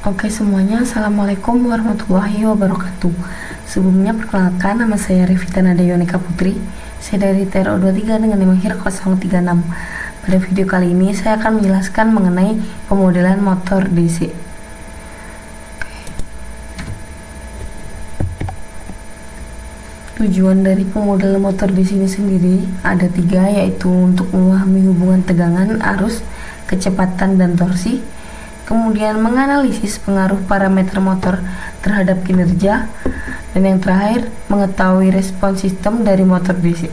Oke semuanya, Assalamualaikum warahmatullahi wabarakatuh. Sebelumnya perkenalkan, nama saya Revita Nada Yonika Putri. Saya dari TRO 23 dengan NIM 036. Pada video kali ini saya akan menjelaskan mengenai pemodelan motor DC. Tujuan dari pemodelan motor DC ini sendiri ada 3, yaitu untuk memahami hubungan tegangan, arus, kecepatan, dan torsi. Kemudian menganalisis pengaruh parameter motor terhadap kinerja, dan yang terakhir mengetahui respon sistem dari motor DC.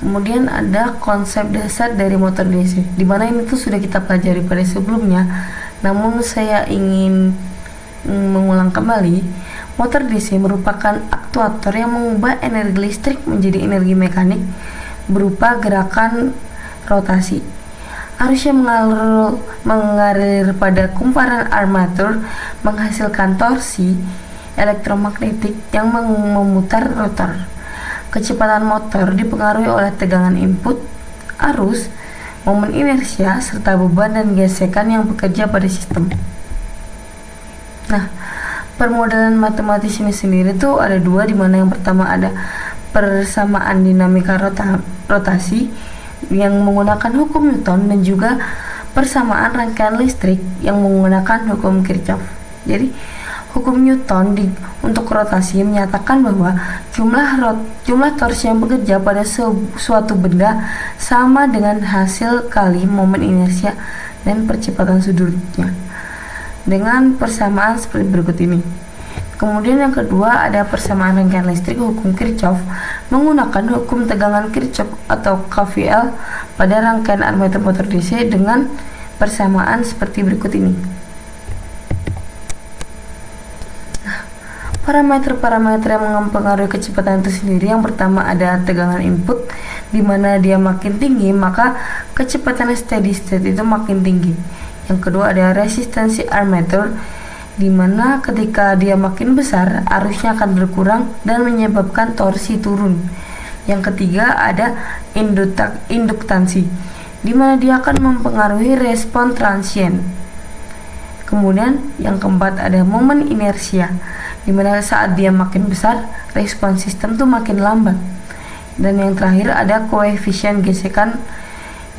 Kemudian ada konsep dasar dari motor DC, di mana ini tuh sudah kita pelajari pada sebelumnya, namun saya ingin mengulang kembali. Motor DC merupakan aktuator yang mengubah energi listrik menjadi energi mekanik berupa gerakan rotasi. Arus yang mengalir pada kumparan armatur menghasilkan torsi elektromagnetik yang memutar rotor. Kecepatan motor dipengaruhi oleh tegangan input, arus, momen inersia, serta beban dan gesekan yang bekerja pada sistem. Nah, permodelan matematis ini sendiri tuh ada 2, di mana yang pertama ada persamaan dinamika rotasi yang menggunakan hukum Newton, dan juga persamaan rangkaian listrik yang menggunakan hukum Kirchhoff. Jadi hukum Newton untuk rotasi menyatakan bahwa jumlah torsi yang bekerja pada suatu benda sama dengan hasil kali momen inersia dan percepatan sudutnya, dengan persamaan seperti berikut ini. Kemudian yang kedua ada persamaan rangkaian listrik hukum Kirchhoff menggunakan hukum tegangan Kirchhoff atau KVL pada rangkaian armatur motor DC dengan persamaan seperti berikut ini. Parameter-parameter yang mempengaruhi kecepatan itu sendiri, yang pertama ada tegangan input, di mana dia makin tinggi maka kecepatan steady state itu makin tinggi. Yang kedua ada resistansi armatur, di mana ketika dia makin besar arusnya akan berkurang dan menyebabkan torsi turun. Yang ketiga ada induktansi, di mana dia akan mempengaruhi respon transient. Kemudian yang keempat ada momen inersia, di mana saat dia makin besar respon sistem tuh makin lambat. Dan yang terakhir ada koefisien gesekan,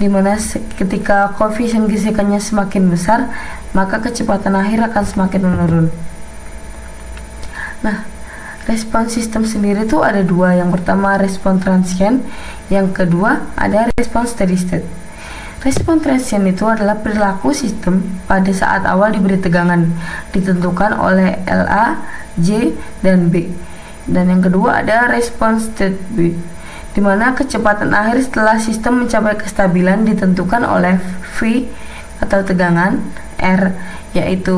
di mana ketika koefisien gesekannya semakin besar maka kecepatan akhir akan semakin menurun. Nah, respon sistem sendiri tuh ada 2. Yang pertama respon transient, yang kedua ada respon steady state. Respon transient itu adalah perilaku sistem pada saat awal diberi tegangan, ditentukan oleh LA, J, dan B. Dan yang kedua ada respon steady B, di mana kecepatan akhir setelah sistem mencapai kestabilan ditentukan oleh V atau tegangan, R yaitu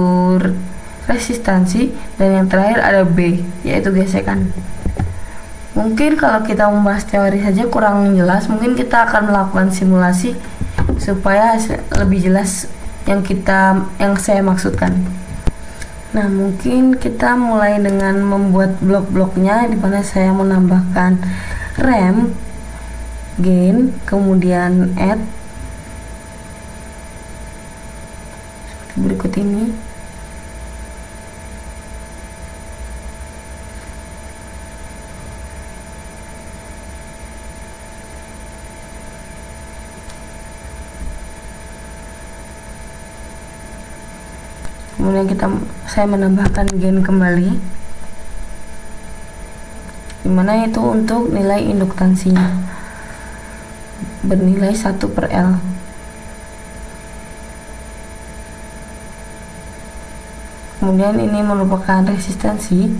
resistansi, dan yang terakhir ada B yaitu gesekan. Mungkin kalau kita membahas teori saja kurang jelas, mungkin kita akan melakukan simulasi supaya lebih jelas yang saya maksudkan. Nah, mungkin kita mulai dengan membuat blok-bloknya, di mana saya menambahkan rem, gain, kemudian add seperti berikut ini. Kemudian saya menambahkan gain kembali, dimana itu untuk nilai induktansinya bernilai 1/L. Kemudian ini merupakan resistansi.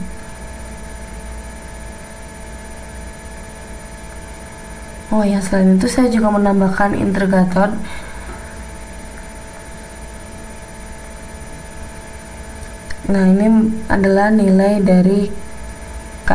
Oh ya, selain itu saya juga menambahkan integrator. Nah, ini adalah nilai dari K.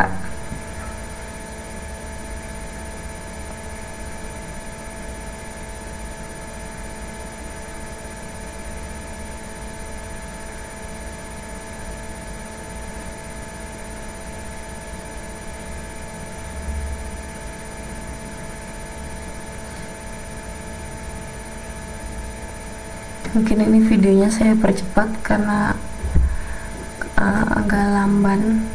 Mungkin ini videonya saya percepat karena agak lamban.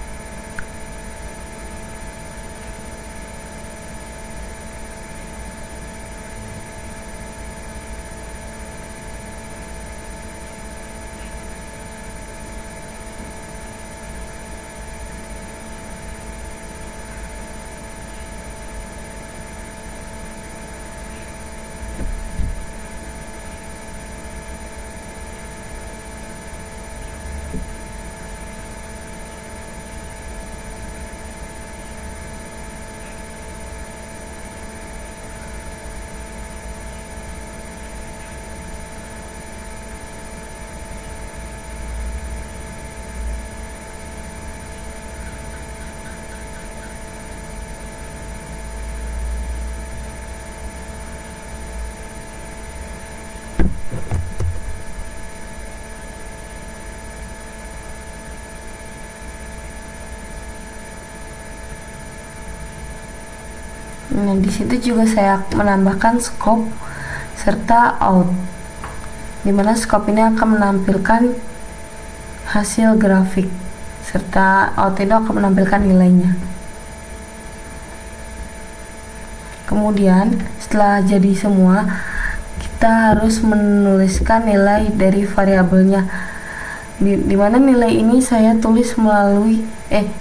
Nah, di situ juga saya menambahkan scope serta out, dimana scope ini akan menampilkan hasil grafik serta out itu akan menampilkan nilainya. Kemudian setelah jadi semua, kita harus menuliskan nilai dari variabelnya, dimana nilai ini saya tulis melalui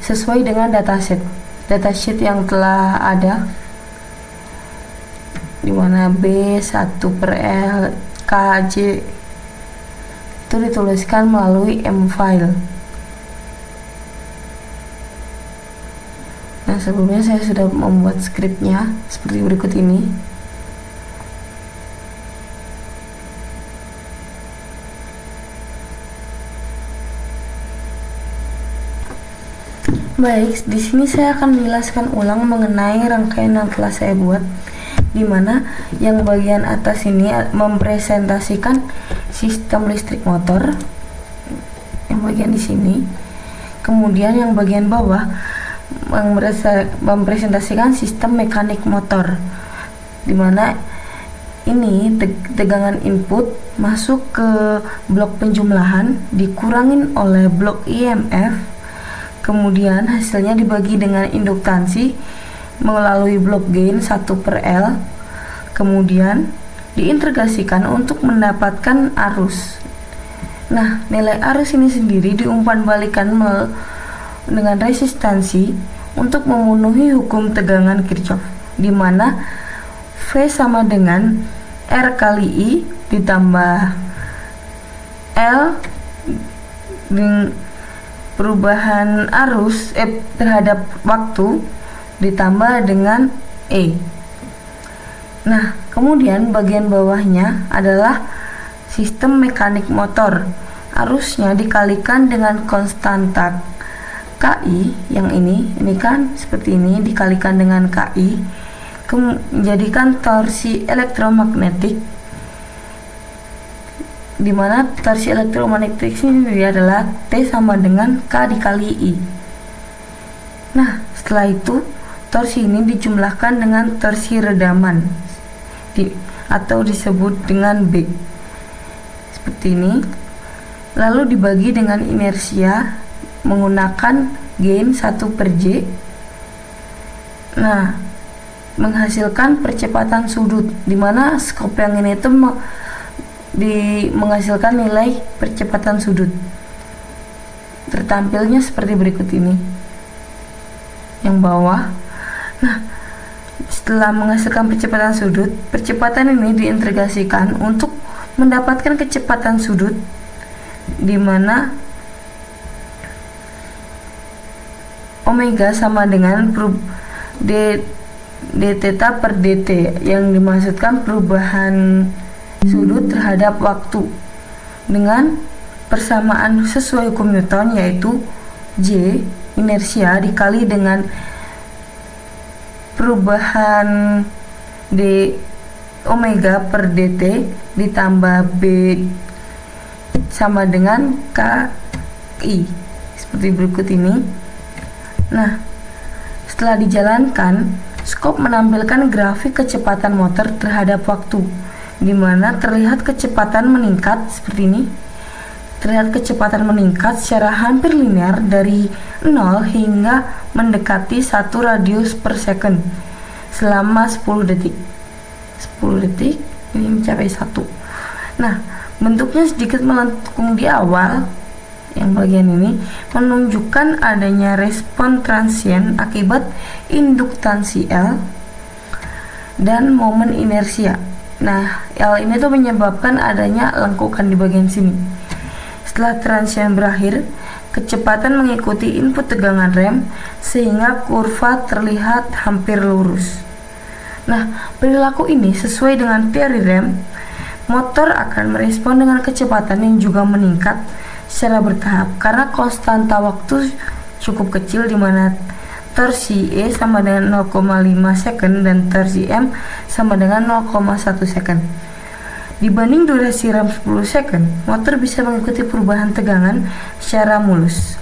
sesuai dengan datasheet yang telah ada, dimana B1/L KJ itu dituliskan melalui M-file. Nah, sebelumnya saya sudah membuat skripnya seperti berikut ini. Baik, di sini saya akan menjelaskan ulang mengenai rangkaian yang telah saya buat, di mana yang bagian atas ini mempresentasikan sistem listrik motor, yang bagian di sini. Kemudian yang bagian bawah mempresentasikan sistem mekanik motor, di mana ini tegangan input masuk ke blok penjumlahan dikurangin oleh blok IMF, kemudian hasilnya dibagi dengan induktansi melalui blok gain 1/L, kemudian diintegrasikan untuk mendapatkan arus. Nah, nilai arus ini sendiri diumpan balikan dengan resistansi untuk memenuhi hukum tegangan Kirchhoff, di mana V sama dengan R kali I ditambah L perubahan arus terhadap waktu ditambah dengan E. Nah, kemudian bagian bawahnya adalah sistem mekanik motor. Arusnya dikalikan dengan konstanta KI, yang ini kan seperti ini, dikalikan dengan KI, menjadikan torsi elektromagnetik, di mana torsi elektromagnetik ini adalah T sama dengan K dikali I. Nah, setelah itu torsi ini dijumlahkan dengan torsi redaman atau disebut dengan B, seperti ini, lalu dibagi dengan inersia menggunakan gain 1/J. Nah, menghasilkan percepatan sudut, dimana scope yang ini itu menghasilkan nilai percepatan sudut. Tertampilnya seperti berikut ini, yang bawah. Nah, setelah menghasilkan percepatan sudut, percepatan ini diintegrasikan untuk mendapatkan kecepatan sudut, di mana omega sama dengan d theta per dt, yang dimaksudkan perubahan sudut terhadap waktu dengan persamaan sesuai hukum Newton, yaitu J inersia dikali dengan perubahan d omega per dt ditambah b sama dengan KI, seperti berikut ini. Nah, setelah dijalankan, scope menampilkan grafik kecepatan motor terhadap waktu, dimana terlihat kecepatan meningkat seperti ini. Terlihat kecepatan meningkat secara hampir linear dari 0 hingga mendekati 1 radius per second selama 10 detik. 10 detik ini mencapai 1. Nah, bentuknya sedikit melengkung di awal, yang bagian ini menunjukkan adanya respon transien akibat induktansi L dan momen inersia. Nah, L ini tuh menyebabkan adanya lengkukan di bagian sini. Setelah transien berakhir, kecepatan mengikuti input tegangan rem sehingga kurva terlihat hampir lurus. Nah, perilaku ini sesuai dengan teori rem. Motor akan merespon dengan kecepatan yang juga meningkat secara bertahap karena konstanta waktu cukup kecil, di mana torsi E sama dengan 0,5 second dan torsi M sama dengan 0,1 second. Dibanding durasi rem 10 second, motor bisa mengikuti perubahan tegangan secara mulus.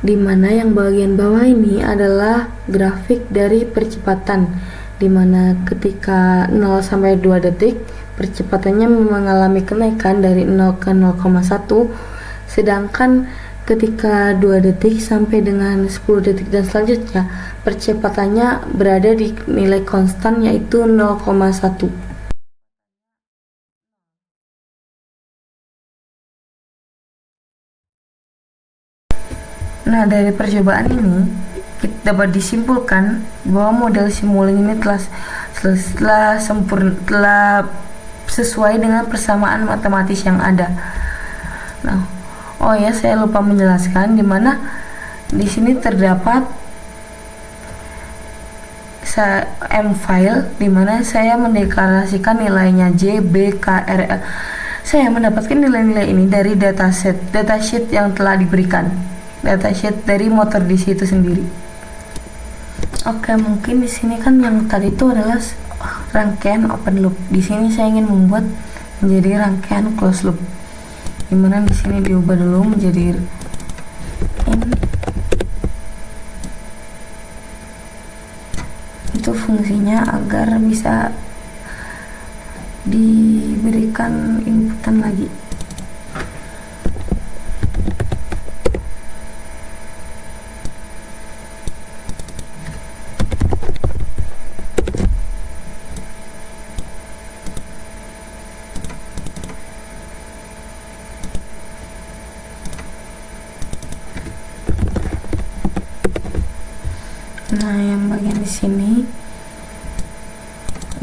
Dimana yang bagian bawah ini adalah grafik dari percepatan, dimana ketika 0 sampai 2 detik percepatannya mengalami kenaikan dari 0 ke 0,1, sedangkan ketika 2 detik sampai dengan 10 detik dan selanjutnya percepatannya berada di nilai konstan, yaitu 0,1. Nah, dari percobaan ini kita dapat disimpulkan bahwa model Simulink ini telah sesuai dengan persamaan matematis yang ada. Nah, oh ya, saya lupa menjelaskan di mana di sini terdapat M file di mana saya mendeklarasikan nilainya J, B, K, R, L. Saya mendapatkan nilai-nilai ini dari datasheet yang telah diberikan. Datasheet dari motor DC itu sendiri. Oke, mungkin di sini kan yang tadi itu adalah rangkaian open loop. Di sini saya ingin membuat menjadi rangkaian closed loop. Dimana di sini diubah dulu menjadi ini. Itu fungsinya agar bisa diberikan inputan lagi. Nah, yang bagian di sini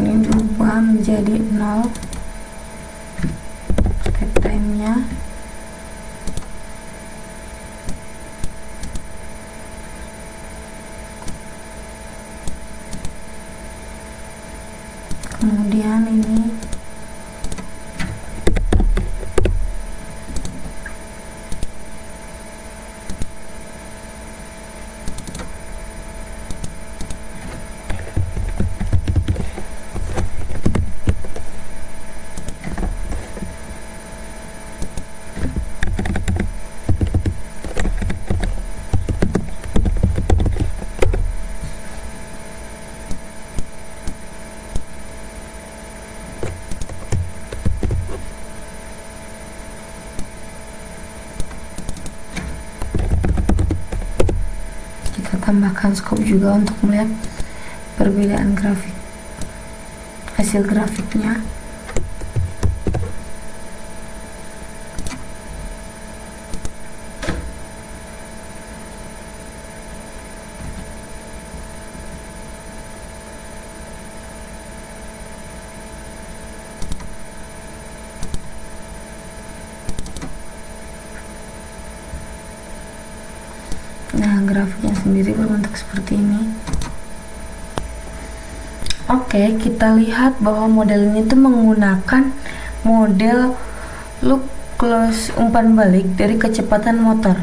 ini berubah menjadi 0 step time-nya. Kemudian ini tambahkan scope juga untuk melihat perbedaan grafik, hasil grafiknya. Nah, grafiknya sendiri berbentuk seperti ini. Oke, kita lihat bahwa model ini tuh menggunakan model loop close umpan balik dari kecepatan motor.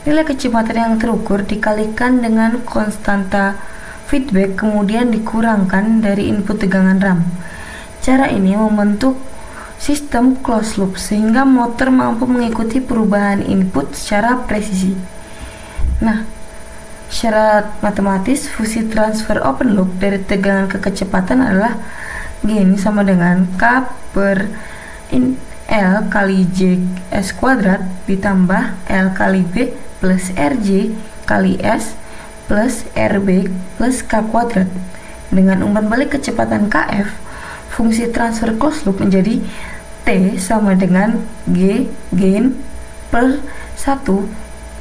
Nilai kecepatan yang terukur dikalikan dengan konstanta feedback, kemudian dikurangkan dari input tegangan rem. Cara ini membentuk sistem closed loop sehingga motor mampu mengikuti perubahan input secara presisi. Nah, syarat matematis fungsi transfer open loop dari tegangan ke kecepatan adalah gain sama dengan K per L kali J S kuadrat ditambah L kali B plus RJ kali S plus RB plus K kuadrat. Dengan umpan balik kecepatan KF, fungsi transfer closed loop menjadi T sama dengan G gain per 1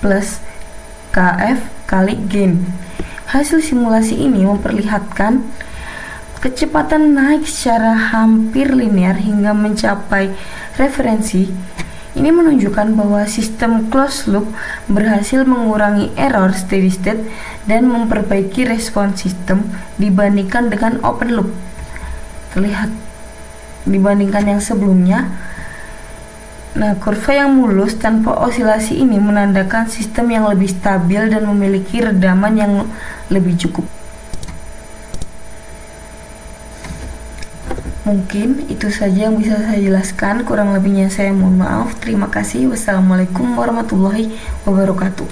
plus KF kali gain. Hasil simulasi ini memperlihatkan kecepatan naik secara hampir linear hingga mencapai referensi. Ini menunjukkan bahwa sistem closed loop berhasil mengurangi error steady state dan memperbaiki respons sistem dibandingkan dengan open loop. Terlihat dibandingkan yang sebelumnya. Nah, kurva yang mulus tanpa osilasi ini menandakan sistem yang lebih stabil dan memiliki redaman yang lebih cukup. Mungkin itu saja yang bisa saya jelaskan, kurang lebihnya saya mohon maaf. Terima kasih. Wassalamualaikum warahmatullahi wabarakatuh.